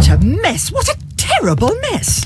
a mess! What a terrible mess!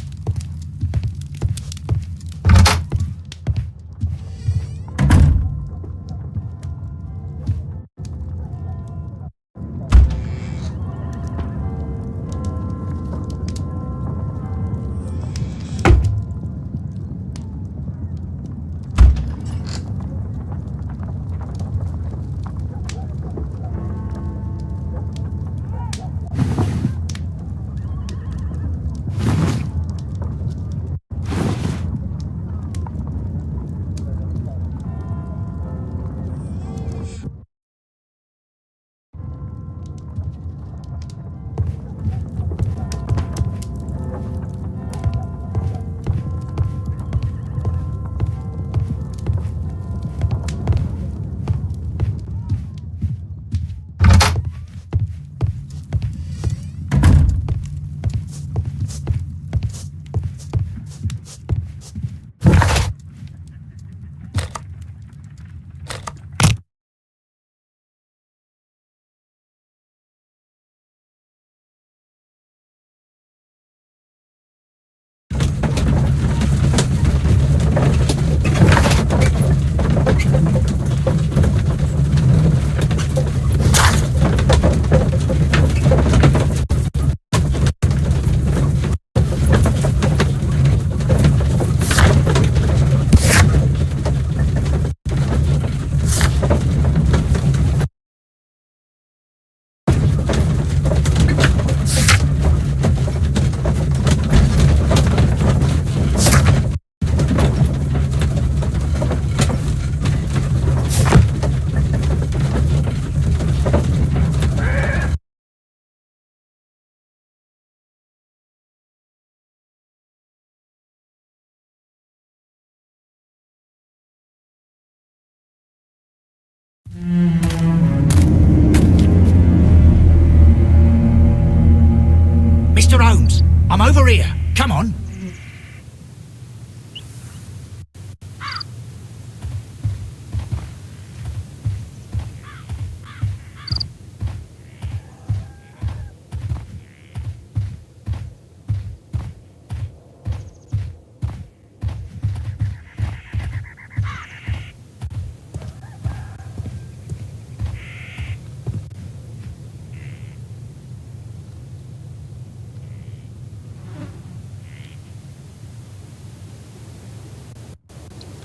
Mr. Holmes, I'm over here. Come on.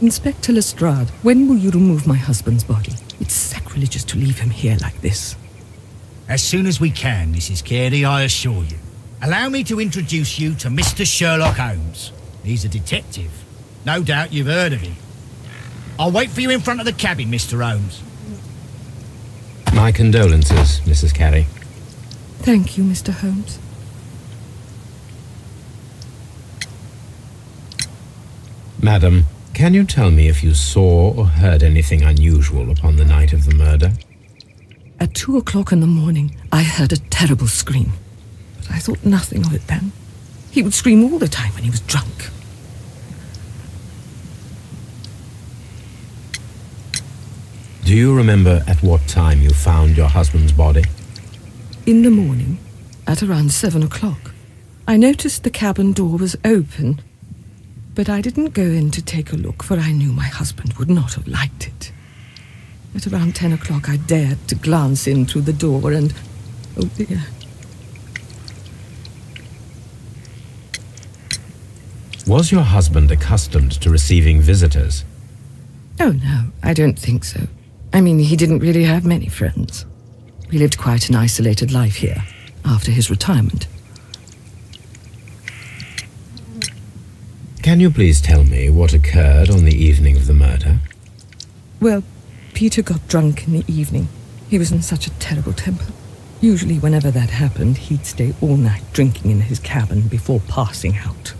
Inspector Lestrade, when will you remove my husband's body? It's sacrilegious to leave him here like this. As soon as we can, Mrs. Carey, I assure you. Allow me to introduce you to Mr. Sherlock Holmes. He's a detective. No doubt you've heard of him. I'll wait for you in front of the cabin, Mr. Holmes. My condolences, Mrs. Carey. Thank you, Mr. Holmes. Madam, can you tell me if you saw or heard anything unusual upon the night of the murder? At 2 o'clock in the morning, I heard a terrible scream. But I thought nothing of it then. He would scream all the time when he was drunk. Do you remember at what time you found your husband's body? In the morning, at around 7 o'clock. I noticed the cabin door was open, but I didn't go in to take a look, for I knew my husband would not have liked it. At around 10 o'clock, I dared to glance in through the door and... oh dear. Was your husband accustomed to receiving visitors? Oh no, I don't think so. I mean, he didn't really have many friends. He lived quite an isolated life here, after his retirement. Can you please tell me what occurred on the evening of the murder? Well, Peter got drunk in the evening. He was in such a terrible temper. Usually whenever that happened, he'd stay all night drinking in his cabin before passing out.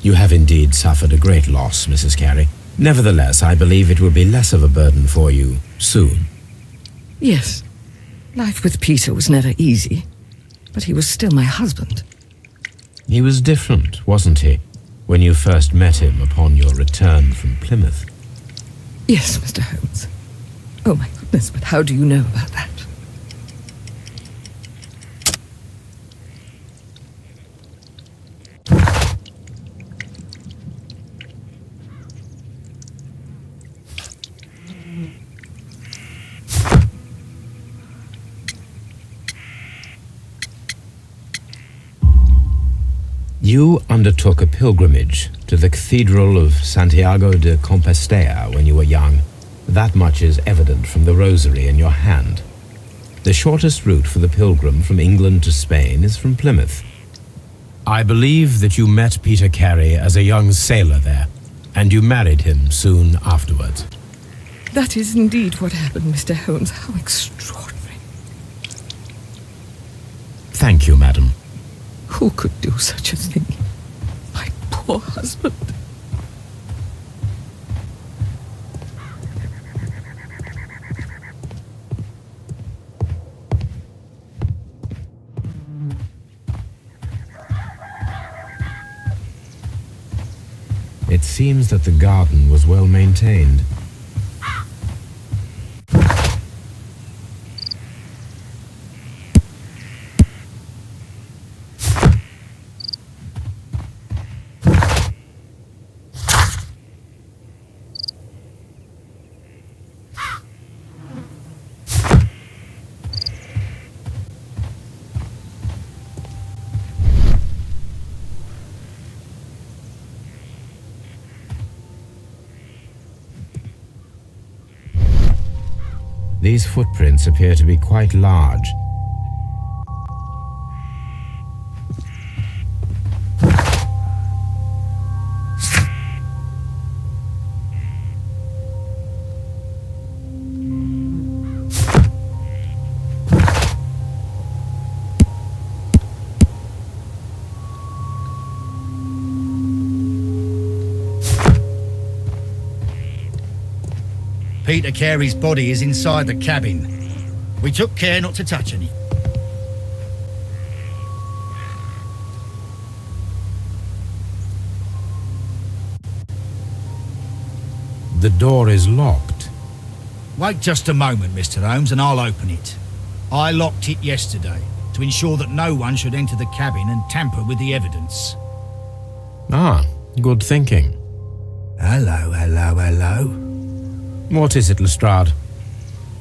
You have indeed suffered a great loss, Mrs. Carey. Nevertheless, I believe it will be less of a burden for you soon. Yes, life with Peter was never easy, but he was still my husband. He was different, wasn't he, when you first met him upon your return from Plymouth? Yes, Mr. Holmes. Oh my goodness, but how do you know about that? You undertook a pilgrimage to the Cathedral of Santiago de Compostela when you were young. That much is evident from the rosary in your hand. The shortest route for the pilgrim from England to Spain is from Plymouth. I believe that you met Peter Carey as a young sailor there, and you married him soon afterwards. That is indeed what happened, Mr. Holmes. How extraordinary. Thank you, madam. Who could do such a thing? My poor husband. It seems that the garden was well maintained. These footprints appear to be quite large. Peter Carey's body is inside the cabin. We took care not to touch any. The door is locked. Wait just a moment, Mr. Holmes, and I'll open it. I locked it yesterday to ensure that no one should enter the cabin and tamper with the evidence. Ah, good thinking. Hello, hello, hello. What is it, Lestrade?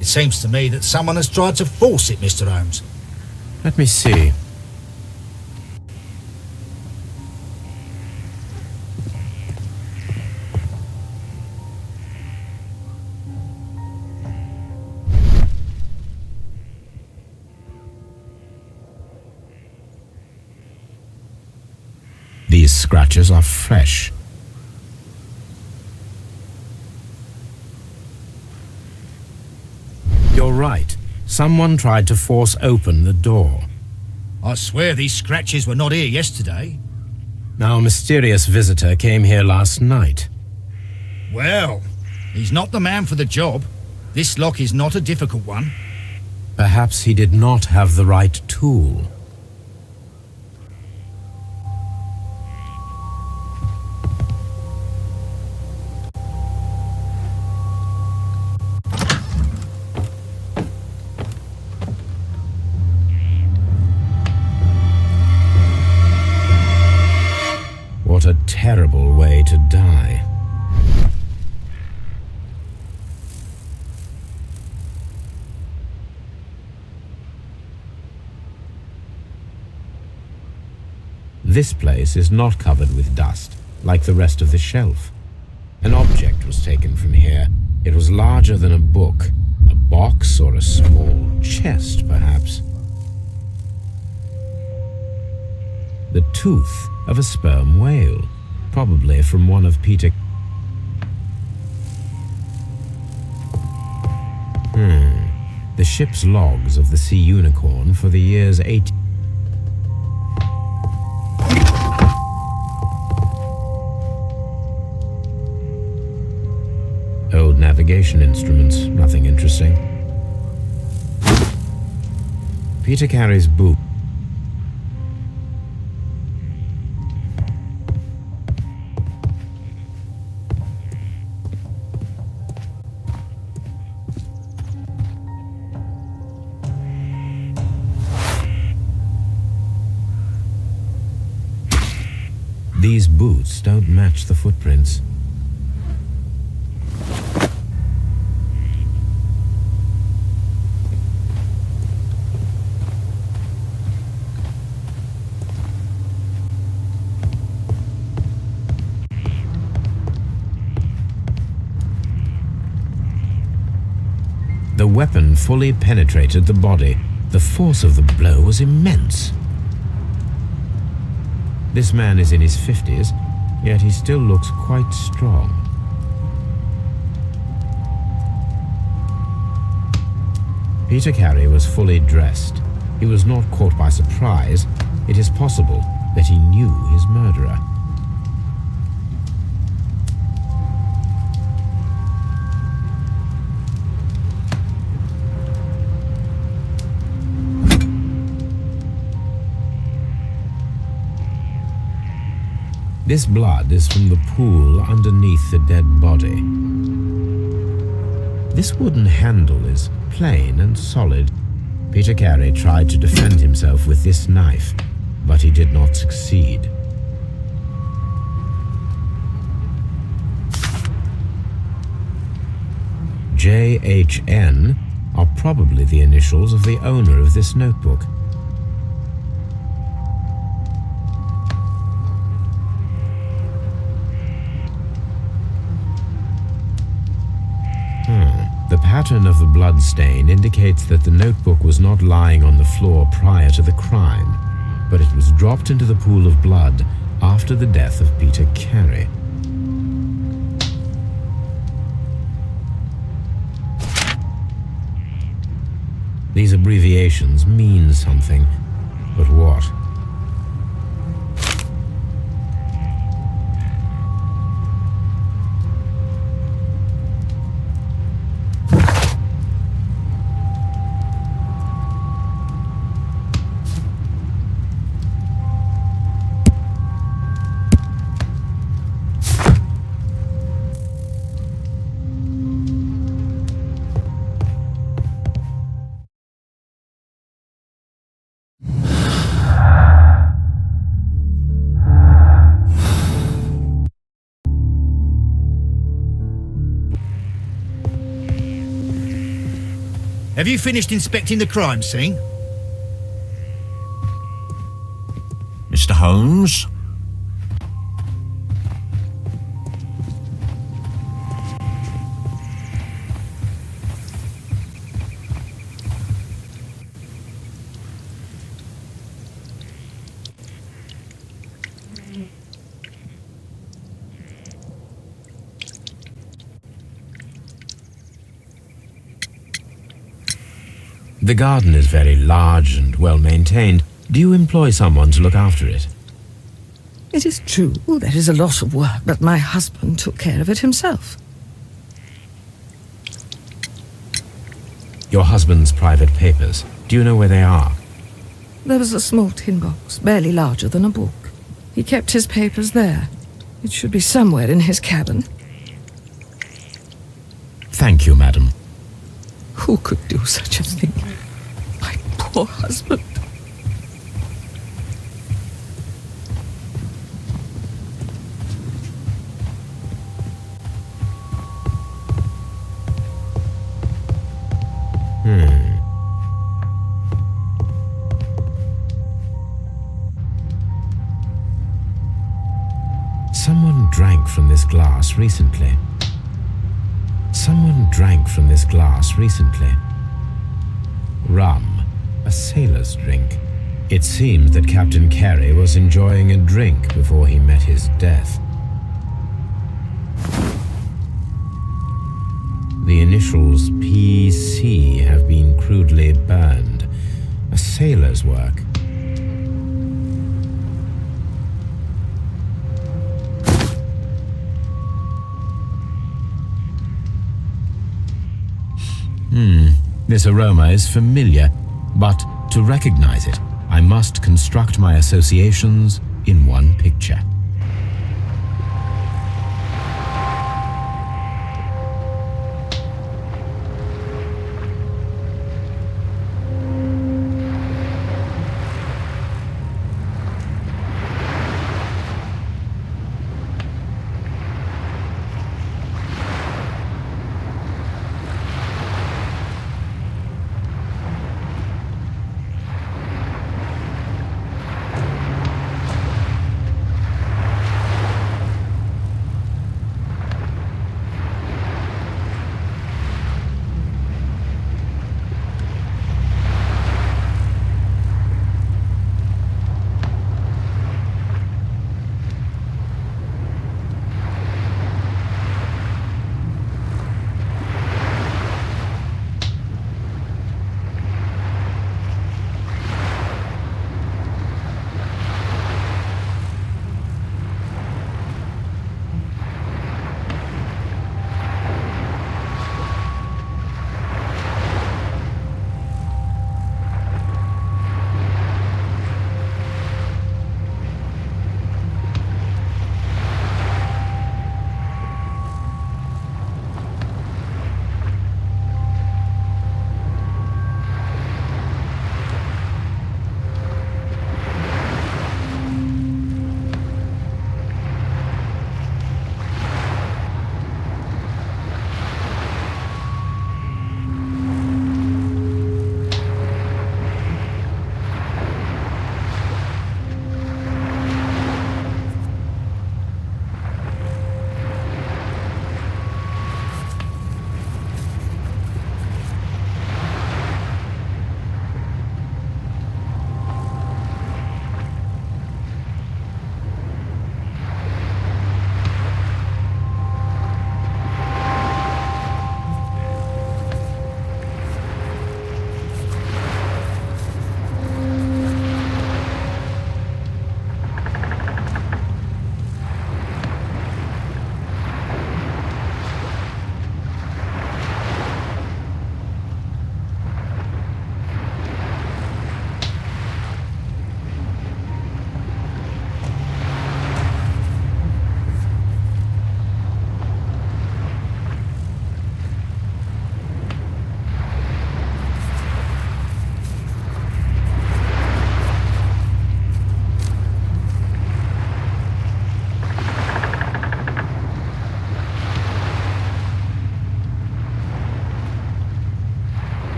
It seems to me that someone has tried to force it, Mr. Holmes. Let me see. These scratches are fresh. You're right. Someone tried to force open the door. I swear these scratches were not here yesterday. Our mysterious visitor came here last night. Well, he's not the man for the job. This lock is not a difficult one. Perhaps he did not have the right tool. What a terrible way to die. This place is not covered with dust, like the rest of the shelf. An object was taken from here. It was larger than a book, a box or a small chest, perhaps. The tooth of a sperm whale, probably from one of Peter... The ship's logs of the Sea Unicorn for the years 18... navigation instruments, nothing interesting. Peter Carey's boot. These boots don't match the footprints. The weapon fully penetrated the body. The force of the blow was immense. This man is in his 50s, yet he still looks quite strong. Peter Carey was fully dressed. He was not caught by surprise. It is possible that he knew his murderer. This blood is from the pool underneath the dead body. This wooden handle is plain and solid. Peter Carey tried to defend himself with this knife, but he did not succeed. JHN are probably the initials of the owner of this notebook. The pattern of the blood stain indicates that the notebook was not lying on the floor prior to the crime, but it was dropped into the pool of blood after the death of Peter Carey. These abbreviations mean something, but what? Have you finished inspecting the crime scene? Mr. Holmes? The garden is very large and well maintained. Do you employ someone to look after it? It is true, there is a lot of work, but my husband took care of it himself. Your husband's private papers, do you know where they are? There was a small tin box, barely larger than a book. He kept his papers there. It should be somewhere in his cabin. Thank you, madam. Who could do such a thing? My poor husband. Someone drank from this glass recently. Someone drank from this glass recently. Rum, a sailor's drink. It seems that Captain Carey was enjoying a drink before he met his death. The initials PC have been crudely burned. A sailor's work. This aroma is familiar, but to recognize it, I must construct my associations in one picture.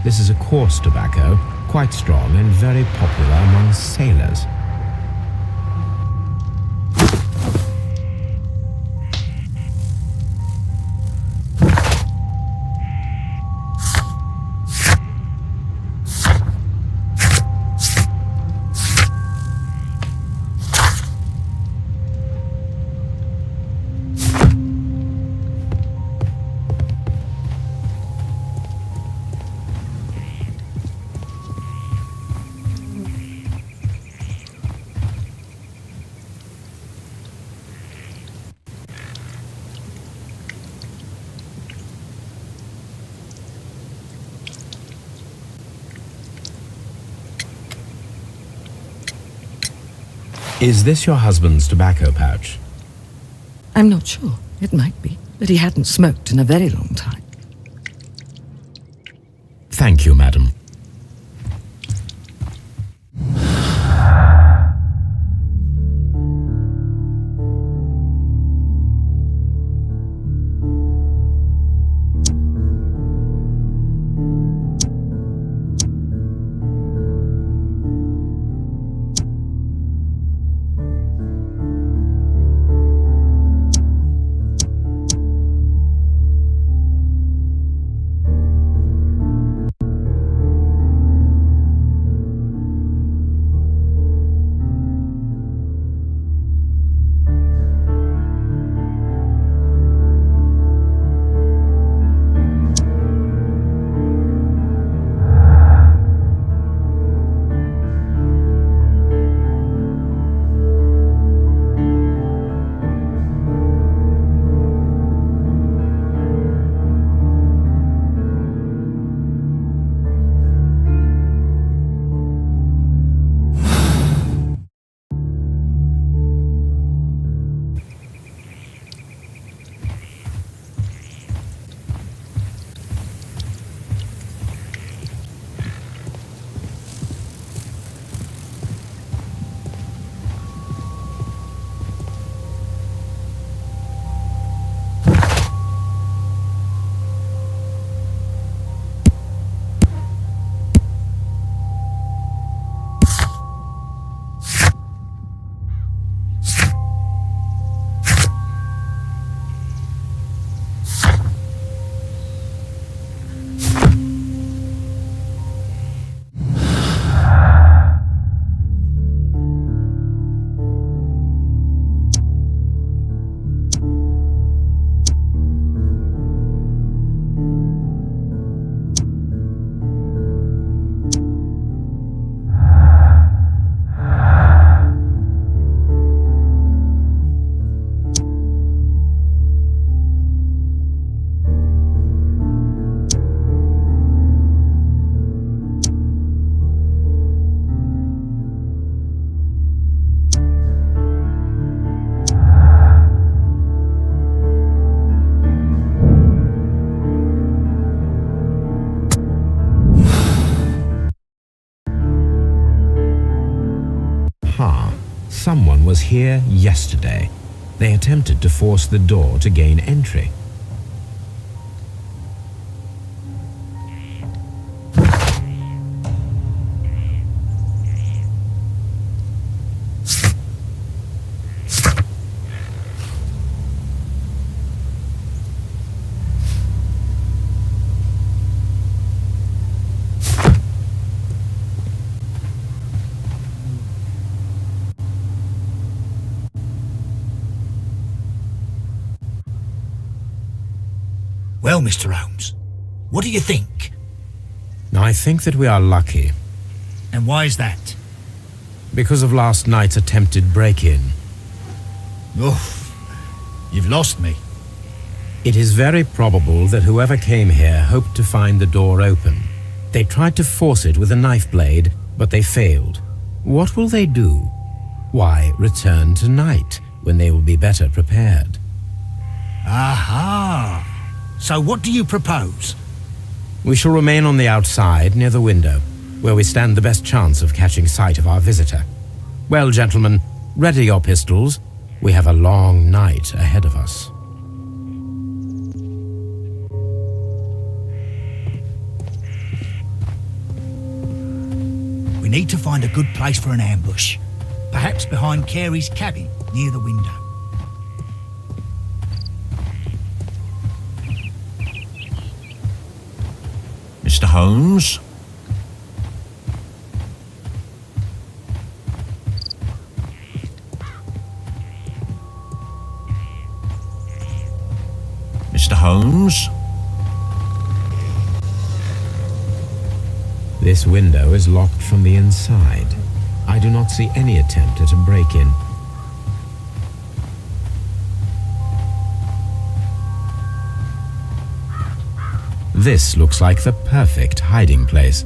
This is a coarse tobacco, quite strong and very popular among sailors. Is this your husband's tobacco pouch? I'm not sure. It might be, but he hadn't smoked in a very long time. Thank you, madam. Aha! Someone was here yesterday. They attempted to force the door to gain entry. Well, Mr. Holmes, what do you think? I think that we are lucky. And why is that? Because of last night's attempted break-in. Oh, you've lost me. It is very probable that whoever came here hoped to find the door open. They tried to force it with a knife blade, but they failed. What will they do? Why, return tonight, when they will be better prepared. Aha! So what do you propose? We shall remain on the outside, near the window, where we stand the best chance of catching sight of our visitor. Well, gentlemen, ready your pistols. We have a long night ahead of us. We need to find a good place for an ambush. Perhaps behind Carey's cabin, near the window. Mr. Holmes? Mr. Holmes? This window is locked from the inside. I do not see any attempt at a break-in. This looks like the perfect hiding place.